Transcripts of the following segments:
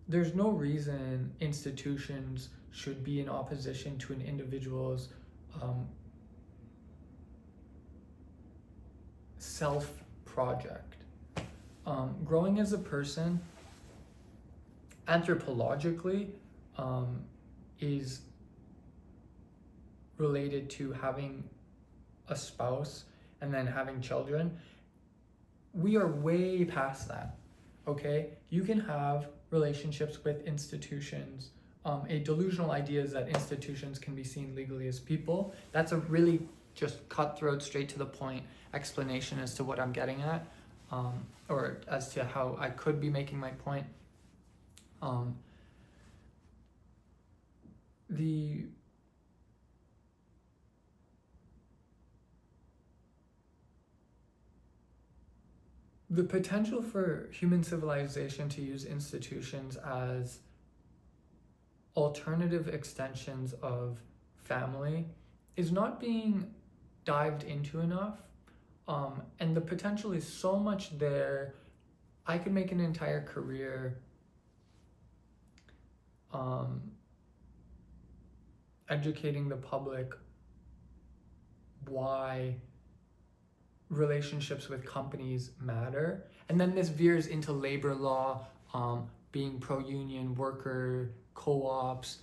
there's no reason institutions should be in opposition to an individual's self-project. Growing as a person, anthropologically, is related to having a spouse and then having children. We are way past that, okay? You can have relationships with institutions. A delusional idea is that institutions can be seen legally as people. That's a really just cutthroat, straight to the point explanation as to what I'm getting at, or as to how I could be making my point. The potential for human civilization to use institutions as alternative extensions of family is not being dived into enough. And the potential is so much there. I could make an entire career educating the public why relationships with companies matter. And then this veers into labor law, being pro-union, worker, co-ops,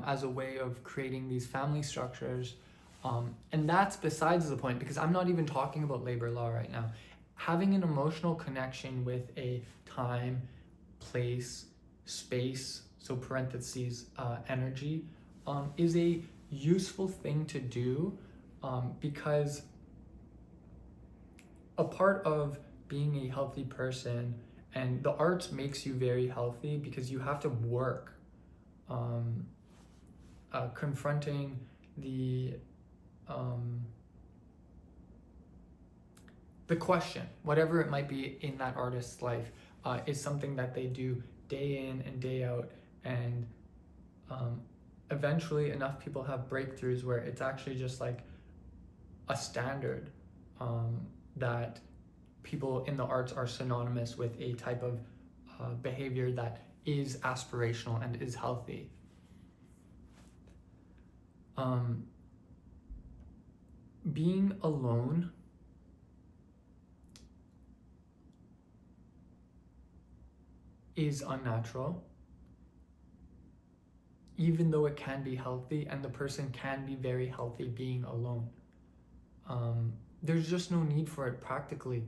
as a way of creating these family structures. And that's besides the point, because I'm not even talking about labor law right now. Having an emotional connection with a time, place, space, so parentheses, energy, is a useful thing to do, because a part of being a healthy person, and the arts makes you very healthy because you have to work, confronting the question, whatever it might be in that artist's life, is something that they do day in and day out, and eventually enough people have breakthroughs where it's actually just like a standard, that people in the arts are synonymous with a type of behavior that is aspirational and is healthy. Being alone is unnatural, even though it can be healthy, and the person can be very healthy being alone. There's just no need for it practically.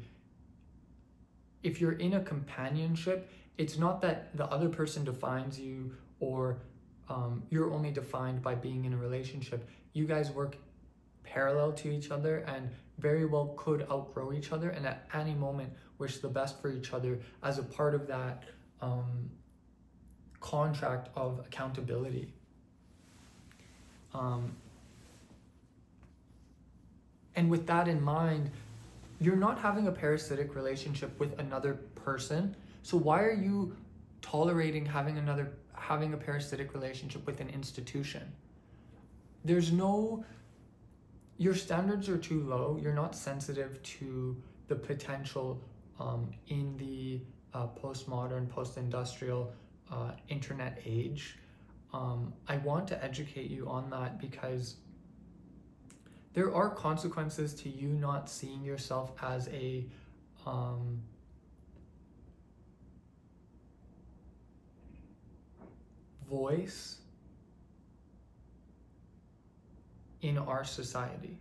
If you're in a companionship, it's not that the other person defines you, or you're only defined by being in a relationship. You guys work parallel to each other and very well could outgrow each other, and at any moment wish the best for each other as a part of that contract of accountability. And with that in mind, you're not having a parasitic relationship with another person. So why are you tolerating having a parasitic relationship with an institution? Your standards are too low. You're not sensitive to the potential in the postmodern, post-industrial internet age. I want to educate you on that because there are consequences to you not seeing yourself as a voice in our society.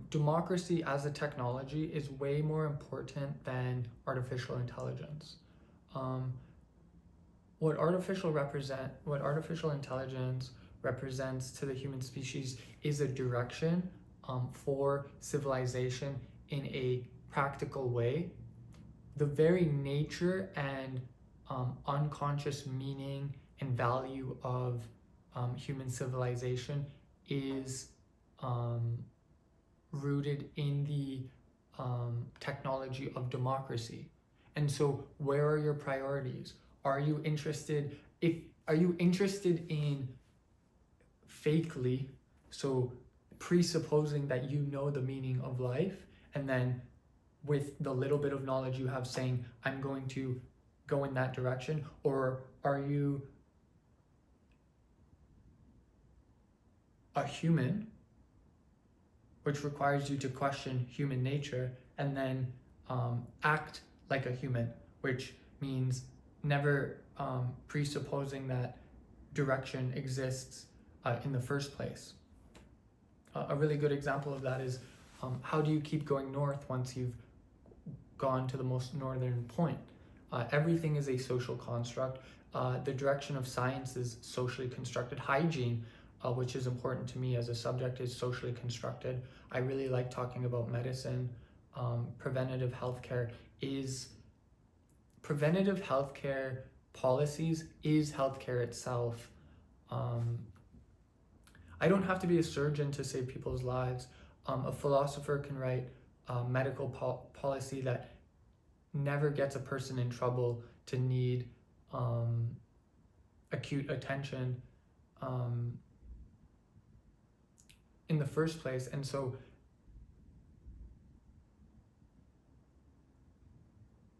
Democracy as a technology is way more important than artificial intelligence. What artificial intelligence represents to the human species is a direction for civilization in a practical way. The very nature and unconscious meaning and value of human civilization is rooted in the technology of democracy. And so where are your priorities? Are you interested in fakely, so presupposing that you know the meaning of life, and then with the little bit of knowledge you have saying, I'm going to go in that direction, or are you a human, which requires you to question human nature and then act like a human, which means never presupposing that direction exists in the first place. A really good example of that is how do you keep going north once you've gone to the most northern point? Everything is a social construct. The direction of science is socially constructed. Hygiene, which is important to me as a subject, is socially constructed. I really like talking about medicine. Preventative healthcare policies is healthcare itself. I don't have to be a surgeon to save people's lives. A philosopher can write medical policy that never gets a person in trouble to need acute attention in the first place. And so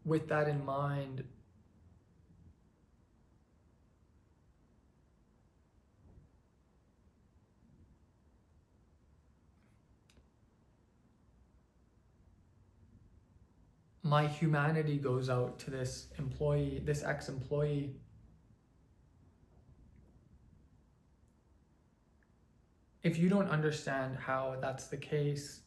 with that in mind, my humanity goes out to this employee, this ex-employee. If you don't understand how that's the case,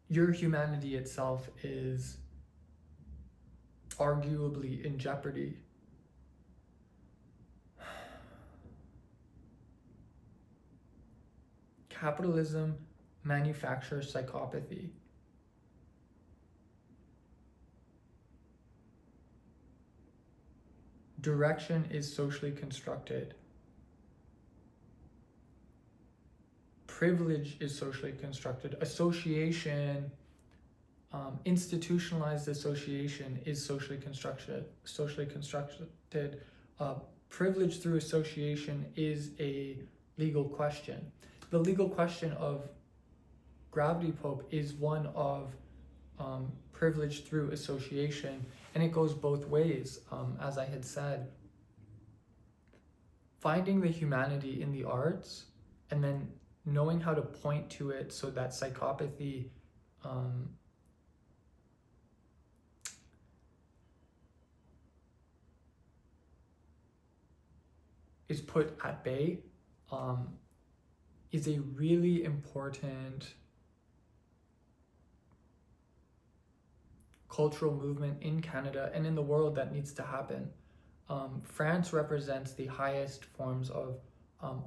your humanity itself is arguably in jeopardy. Capitalism manufactures psychopathy. Direction is socially constructed. Privilege is socially constructed. Association, institutionalized association is socially constructed. Privilege through association is a legal question. The legal question of Gravity Pope is one of privilege through association, and it goes both ways. As I had said, finding the humanity in the arts and then knowing how to point to it so that psychopathy is put at bay is a really important cultural movement in Canada and in the world that needs to happen. France represents the highest forms of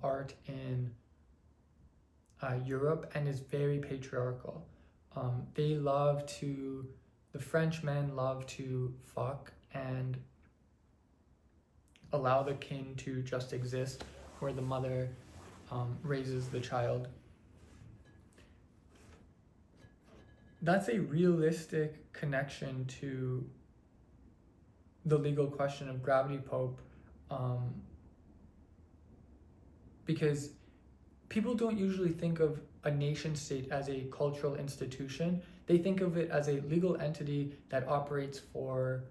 art in Europe and is very patriarchal. The Frenchmen love to fuck and allow the king to just exist, where the mother raises the child. That's a realistic connection to the legal question of Gravity Pope, because people don't usually think of a nation state as a cultural institution. They think of it as a legal entity that operates for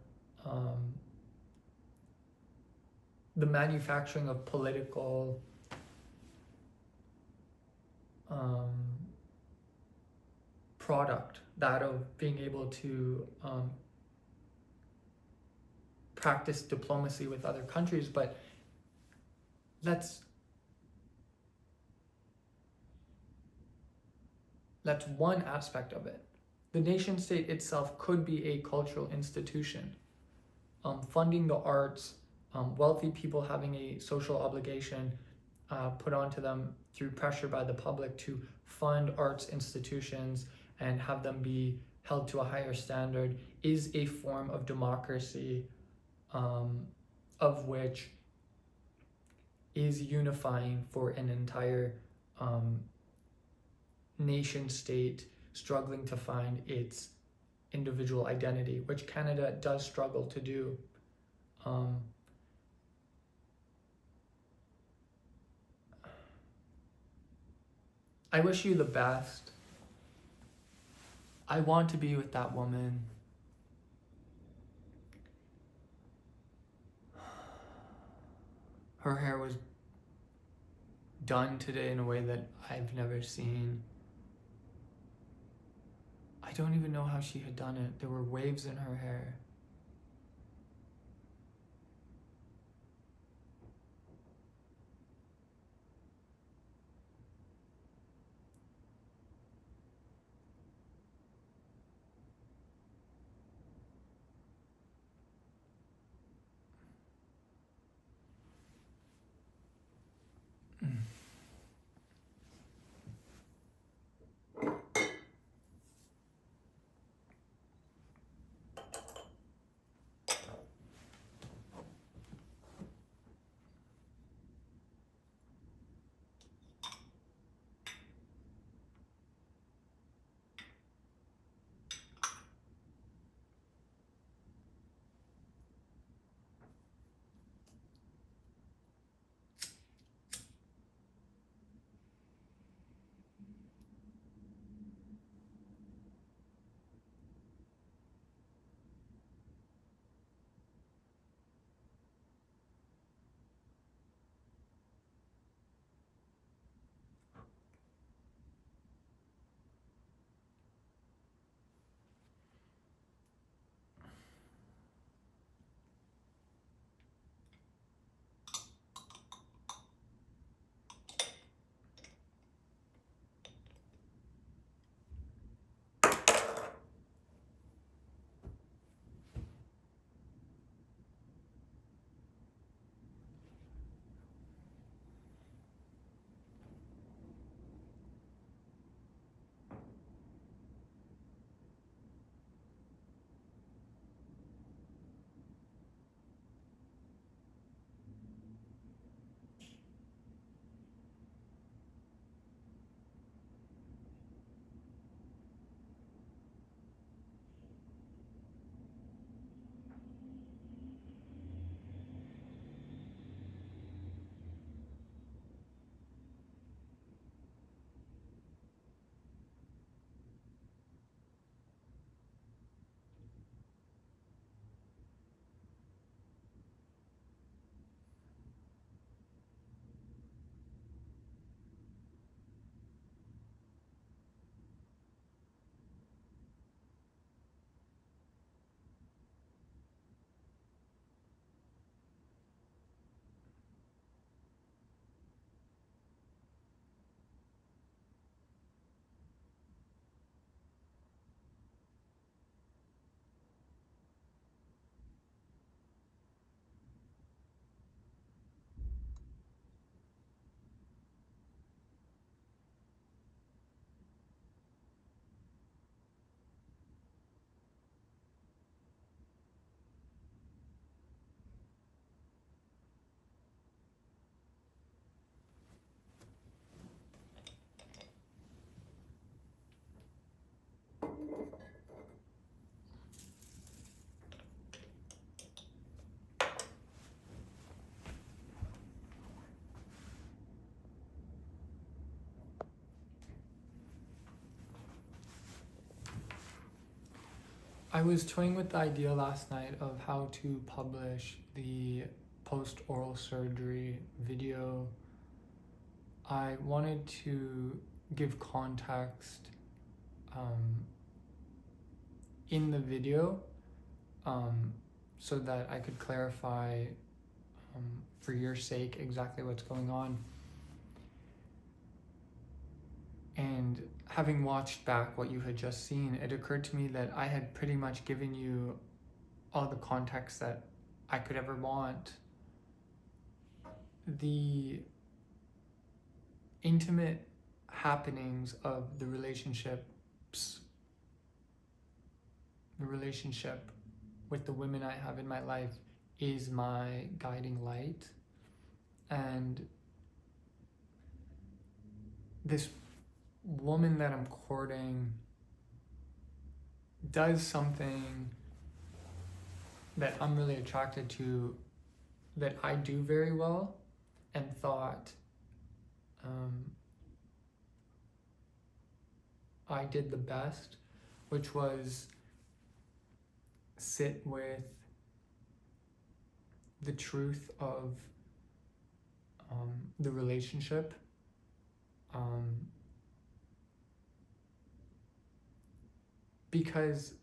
the manufacturing of political product, that of being able to practice diplomacy with other countries. But that's one aspect of it. The nation state itself could be a cultural institution, funding the arts, wealthy people having a social obligation put onto them through pressure by the public to fund arts institutions and have them be held to a higher standard is a form of democracy, of which is unifying for an entire nation state struggling to find its individual identity, which Canada does struggle to do. I wish you the best. I want to be with that woman. Her hair was done today in a way that I've never seen. I don't even know how she had done it. There were waves in her hair. I was toying with the idea last night of how to publish the post-oral surgery video. I wanted to give context in the video so that I could clarify for your sake exactly what's going on. And having watched back what you had just seen, it occurred to me that I had pretty much given you all the context that I could ever want. The intimate happenings of the relationship with the women I have in my life is my guiding light. And this woman that I'm courting does something that I'm really attracted to, that I do very well, and thought I did the best which was sit with the truth of the relationship, because